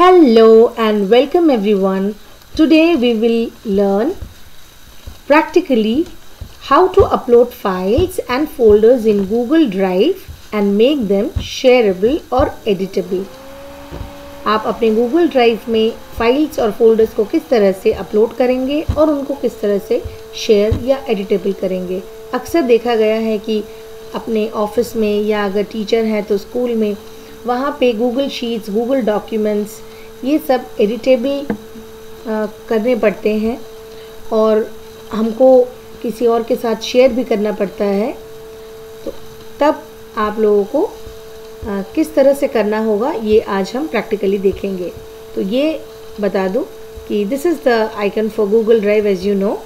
Hello and welcome everyone. Today we will learn practically how to upload files and folders in Google Drive and make them shareable or editable. आप अपने Google Drive में files और folders को किस तरह से upload करेंगे और उनको किस तरह से शेयर या एडिटेबल करेंगे। अक्सर देखा गया है कि अपने ऑफिस में या अगर टीचर हैं तो स्कूल में वहाँ पे गूगल शीट्स, गूगल डॉक्यूमेंट्स ये सब एडिटेबल करने पड़ते हैं और हमको किसी और के साथ शेयर भी करना पड़ता है। तो तब आप लोगों को किस तरह से करना होगा ये आज हम प्रैक्टिकली देखेंगे। तो ये बता दूं कि this is the icon for Google Drive as you know.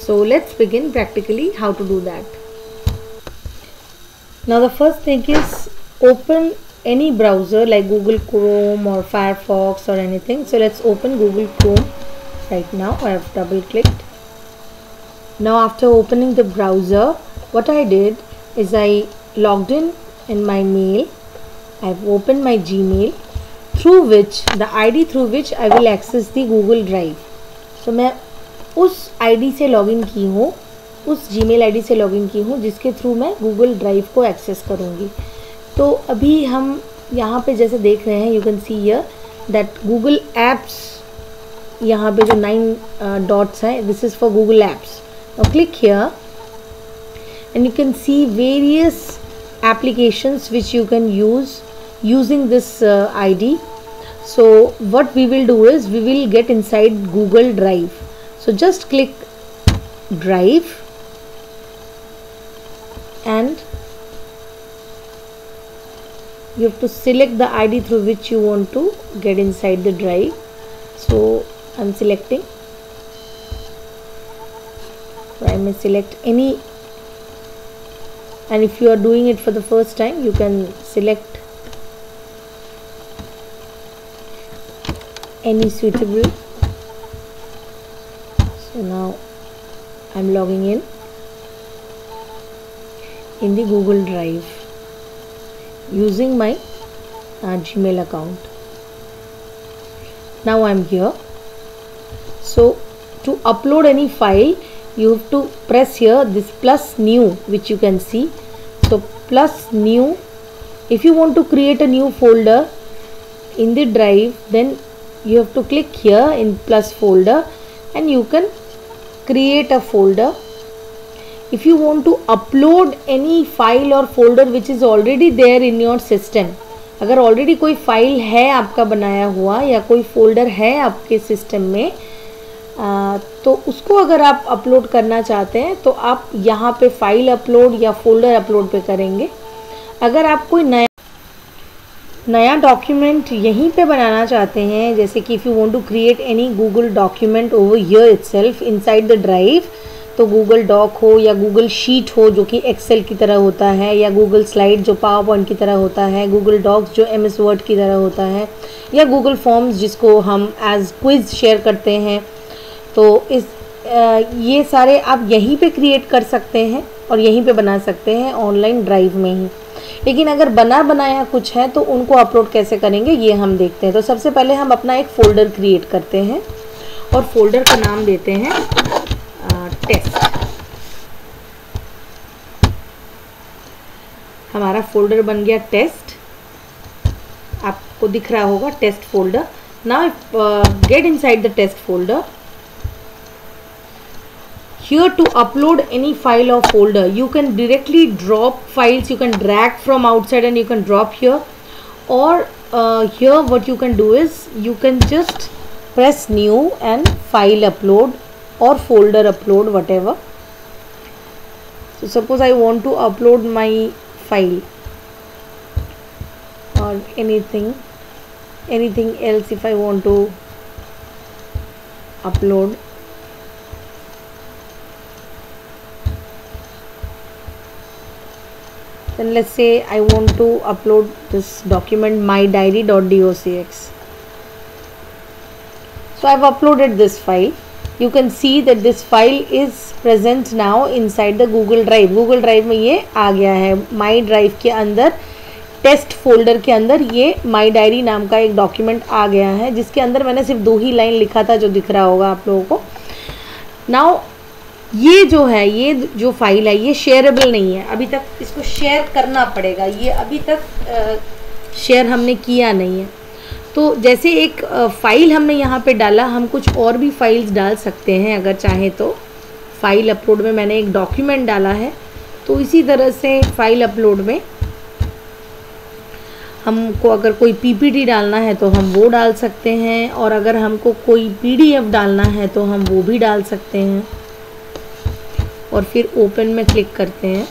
So let's begin practically how to do that. Now the first thing is open any browser like Google Chrome or Firefox or anything. So let's open Google Chrome right now. I have double clicked. Now after opening the browser, what I did is I logged in my mail. I've opened my Gmail through which the ID through which I will access the Google Drive. So मैं उस ID से login की हूँ, उस Gmail ID से login की हूँ जिसके थ्रू मैं गूगल ड्राइव को एक्सेस करूँगी। तो अभी हम यहाँ पे जैसे देख रहे हैं, you can see here that Google apps, यहाँ पे जो 9 डॉट्स हैं, this is for Google apps. Now click here and you can see various applications which you can using this ID. So what we will do is we will get inside Google Drive. So just click Drive and you have to select the ID through which you want to get inside the drive. So I'm selecting. So I may select any, and if you are doing it for the first time you can select any suitable. So now I'm logging in the Google Drive using my Gmail account. Now I'm here. So to upload any file you have to press here this plus new which you can see. So plus new, if you want to create a new folder in the drive, then you have to click here in plus folder and you can create a folder. If you want to upload any file or folder which is already there in your system, अगर already कोई file है आपका बनाया हुआ या कोई folder है आपके सिस्टम में, तो उसको अगर आप अपलोड करना चाहते हैं तो आप यहाँ पे फाइल अपलोड या फोल्डर अपलोड पे करेंगे। अगर आप कोई नया डॉक्यूमेंट यहीं पे बनाना चाहते हैं, जैसे कि if you want to create any Google document over here itself inside the drive, तो गूगल डॉक हो या गूगल शीट हो जो कि एक्सेल की तरह होता है, या गूगल स्लाइड जो पावर पॉइंट की तरह होता है, गूगल डॉक्स जो MS वर्ड की तरह होता है, या गूगल फॉर्म्स जिसको हम एज क्विज शेयर करते हैं, तो ये सारे आप यहीं पे क्रिएट कर सकते हैं और यहीं पे बना सकते हैं ऑनलाइन ड्राइव में ही। लेकिन अगर बनाया कुछ है तो उनको अपलोड कैसे करेंगे ये हम देखते हैं। तो सबसे पहले हम अपना एक फ़ोल्डर क्रिएट करते हैं और फोल्डर का नाम देते हैं टेस्ट। हमारा फोल्डर बन गया टेस्ट, आपको दिख रहा होगा test folder. Now get inside the test folder. Here to upload any file or folder you can directly drop files, you can drag from outside and you can drop here, or here what you can do is you can just press new and file upload or folder upload, whatever. So suppose I want to upload my file or anything else if I want to upload. Then let's say I want to upload this document mydiary.docx. So I've uploaded this file. You can see that this file is present now inside the Google Drive. Google Drive में ये आ गया है, My Drive के अंदर test folder के अंदर ये my diary नाम का एक डॉक्यूमेंट आ गया है, जिसके अंदर मैंने सिर्फ 2 ही लाइन लिखा था जो दिख रहा होगा आप लोगों को। नाउ ये जो है, ये जो फाइल है ये शेयरेबल नहीं है अभी तक, इसको शेयर करना पड़ेगा, ये अभी तक शेयर हमने किया नहीं है। तो जैसे एक फ़ाइल हमने यहाँ पे डाला, हम कुछ और भी फाइल्स डाल सकते हैं अगर चाहें तो। फाइल अपलोड में मैंने एक डॉक्यूमेंट डाला है, तो इसी तरह से फाइल अपलोड में हमको अगर कोई पीपीटी डालना है तो हम वो डाल सकते हैं, और अगर हमको कोई पीडीएफ डालना है तो हम वो भी डाल सकते हैं। और फिर ओपन में क्लिक करते हैं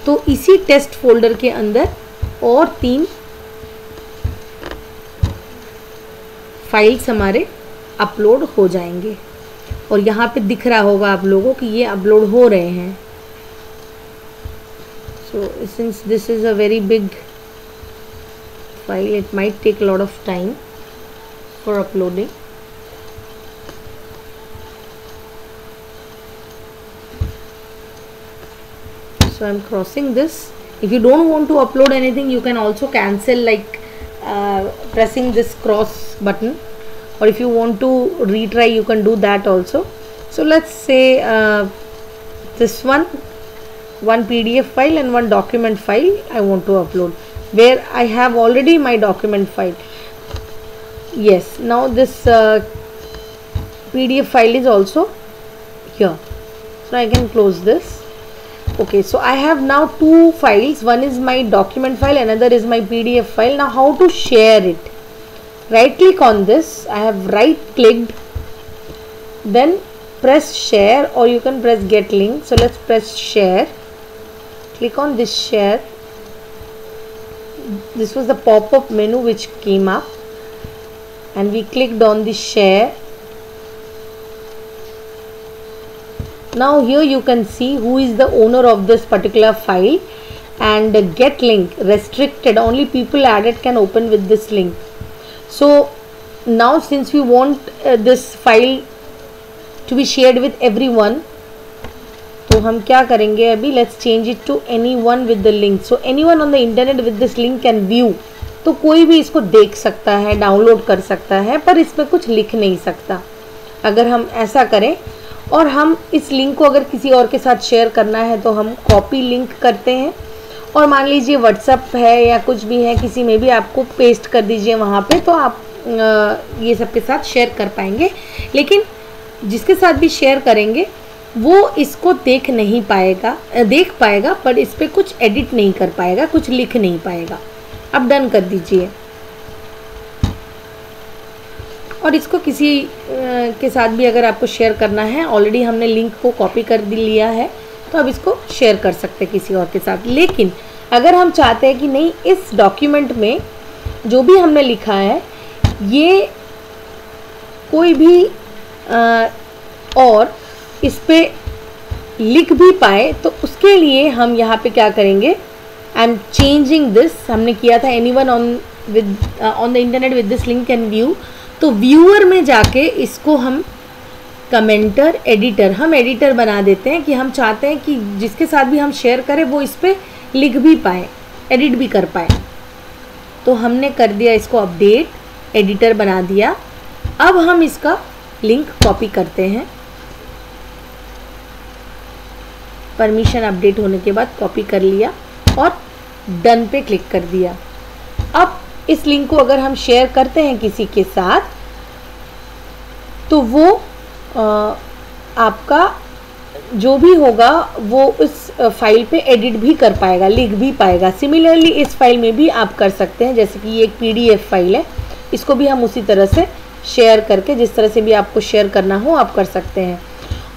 तो इसी टेस्ट फोल्डर के अंदर और 3 फाइल्स हमारे अपलोड हो जाएंगे, और यहाँ पे दिख रहा होगा आप लोगों कि ये अपलोड हो रहे हैं। So since this is a very big file, it might take a lot of time for uploading. So I'm crossing this. If you don't want to upload anything, you can also cancel, like pressing this cross button, or if you want to retry, you can do that also. So let's say this one PDF file and one document file I want to upload, where I have already my document file. Yes, now this PDF file is also here, so I can close this. Okay, so I have now 2 files. One is my document file, another is my PDF file. Now how to share it? Right click on this. I have right clicked, then press share, or you can press get link. So let's press share. Click on this share. This was the pop-up menu which came up, and we clicked on the share. Now here you can see who is the owner of this particular file, and get link restricted, only people added can open with this link. So now since we want this file to be shared with everyone, तो हम क्या करेंगे अभी, let's change it to anyone with the link. So anyone on the internet with this link can view. तो कोई भी इसको देख सकता है, डाउनलोड कर सकता है, पर इसमें कुछ लिख नहीं सकता। अगर हम ऐसा करें और हम इस लिंक को अगर किसी और के साथ शेयर करना है तो हम कॉपी लिंक करते हैं, और मान लीजिए व्हाट्सएप है या कुछ भी है, किसी में भी आपको पेस्ट कर दीजिए वहाँ पे, तो आप ये सब के साथ शेयर कर पाएंगे। लेकिन जिसके साथ भी शेयर करेंगे वो इसको देख पाएगा, पर इस पर कुछ एडिट नहीं कर पाएगा, कुछ लिख नहीं पाएगा। अब डन कर दीजिए, और इसको किसी के साथ भी अगर आपको शेयर करना है, ऑलरेडी हमने लिंक को कॉपी कर लिया है, तो अब इसको शेयर कर सकते हैं किसी और के साथ। लेकिन अगर हम चाहते हैं कि नहीं, इस डॉक्यूमेंट में जो भी हमने लिखा है ये कोई भी और इस पे लिख भी पाए, तो उसके लिए हम यहाँ पे क्या करेंगे, आई एम चेंजिंग दिस। हमने किया था anyone on the internet with this link can view, तो व्यूअर में जाके इसको हम कमेंटर एडिटर, हम एडिटर बना देते हैं कि हम चाहते हैं कि जिसके साथ भी हम शेयर करें वो इस पर लिख भी पाए, एडिट भी कर पाए। तो हमने कर दिया इसको अपडेट, एडिटर बना दिया। अब हम इसका लिंक कॉपी करते हैं, परमिशन अपडेट होने के बाद कॉपी कर लिया और डन पे क्लिक कर दिया। अब इस लिंक को अगर हम शेयर करते हैं किसी के साथ, तो वो आपका जो भी होगा वो उस फाइल पे एडिट भी कर पाएगा, लिख भी पाएगा। सिमिलरली इस फाइल में भी आप कर सकते हैं, जैसे कि ये एक PDF फाइल है, इसको भी हम उसी तरह से शेयर करके, जिस तरह से भी आपको शेयर करना हो आप कर सकते हैं।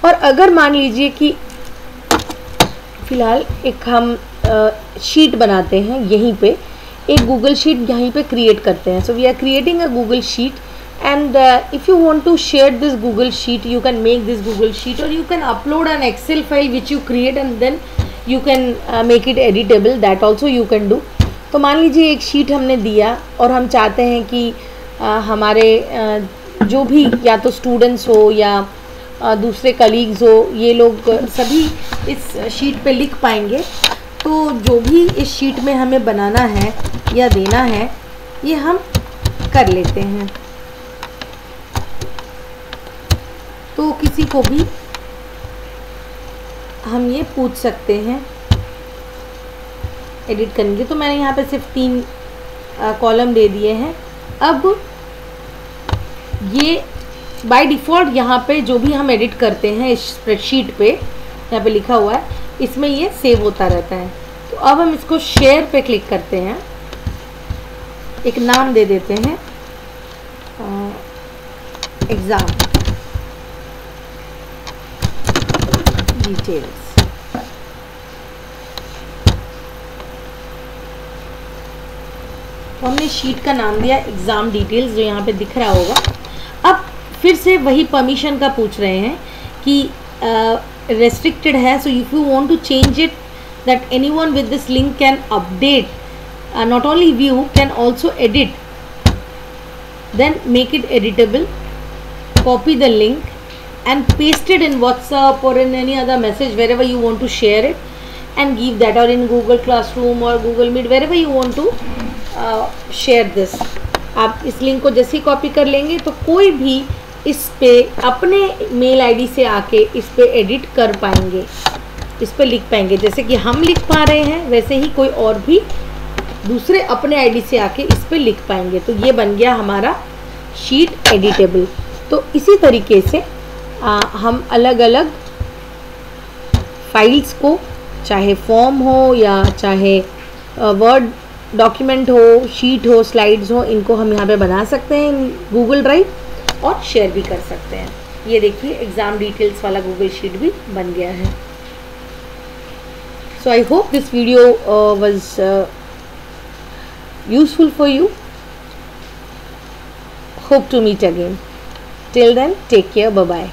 और अगर मान लीजिए कि फ़िलहाल एक हम शीट बनाते हैं, यहीं पे एक गूगल शीट यहीं पे क्रिएट करते हैं। So we are creating a Google sheet, and if you want to share this Google sheet, you can make this Google sheet, or you can upload an Excel file which you create and then you can make it editable, that also you can do। तो मान लीजिए एक sheet हमने दिया और हम चाहते हैं कि हमारे जो भी या तो स्टूडेंट्स हो या दूसरे कलीग्स हो, ये लोग सभी इस शीट पे लिख पाएंगे। तो जो भी इस शीट में हमें बनाना है या देना है ये हम कर लेते हैं। तो किसी को भी हम ये पूछ सकते हैं एडिट करेंगे। तो मैंने यहाँ पे सिर्फ 3 कॉलम दे दिए हैं। अब ये बाय डिफ़ॉल्ट यहाँ पे जो भी हम एडिट करते हैं इस स्प्रेडशीट पे, यहाँ पे लिखा हुआ है, इसमें ये सेव होता रहता है। तो अब हम इसको शेयर पे क्लिक करते हैं, एक नाम दे देते हैं एग्ज़ाम डिटेल्स। तो हमने शीट का नाम दिया एग्ज़ाम डिटेल्स, जो यहाँ पे दिख रहा होगा। अब फिर से वही परमिशन का पूछ रहे हैं कि रेस्ट्रिक्टेड है, so if you want to change it that anyone with this link can update, not only view can also edit, then make it editable, copy the link and paste it in WhatsApp or in any other message wherever you want to share it, and give that, or in Google Classroom or Google Meet, wherever you want to share this। आप इस link को जैसे ही copy कर लेंगे तो कोई भी इस पे अपने मेल आईडी से आके इस पे एडिट कर पाएंगे, इस पे लिख पाएंगे। जैसे कि हम लिख पा रहे हैं वैसे ही कोई और भी दूसरे अपने आईडी से आके इस पे लिख पाएंगे। तो ये बन गया हमारा शीट एडिटेबल। तो इसी तरीके से हम अलग अलग फाइल्स को, चाहे फॉर्म हो या चाहे वर्ड डॉक्यूमेंट हो, शीट हो, स्लाइड्स हो, इनको हम यहाँ पे बना सकते हैं गूगल ड्राइव और शेयर भी कर सकते हैं। ये देखिए एग्ज़ाम डिटेल्स वाला गूगल शीट भी बन गया है। So I hope this video was useful for you. Hope to meet again. Till then, take care. Bye bye.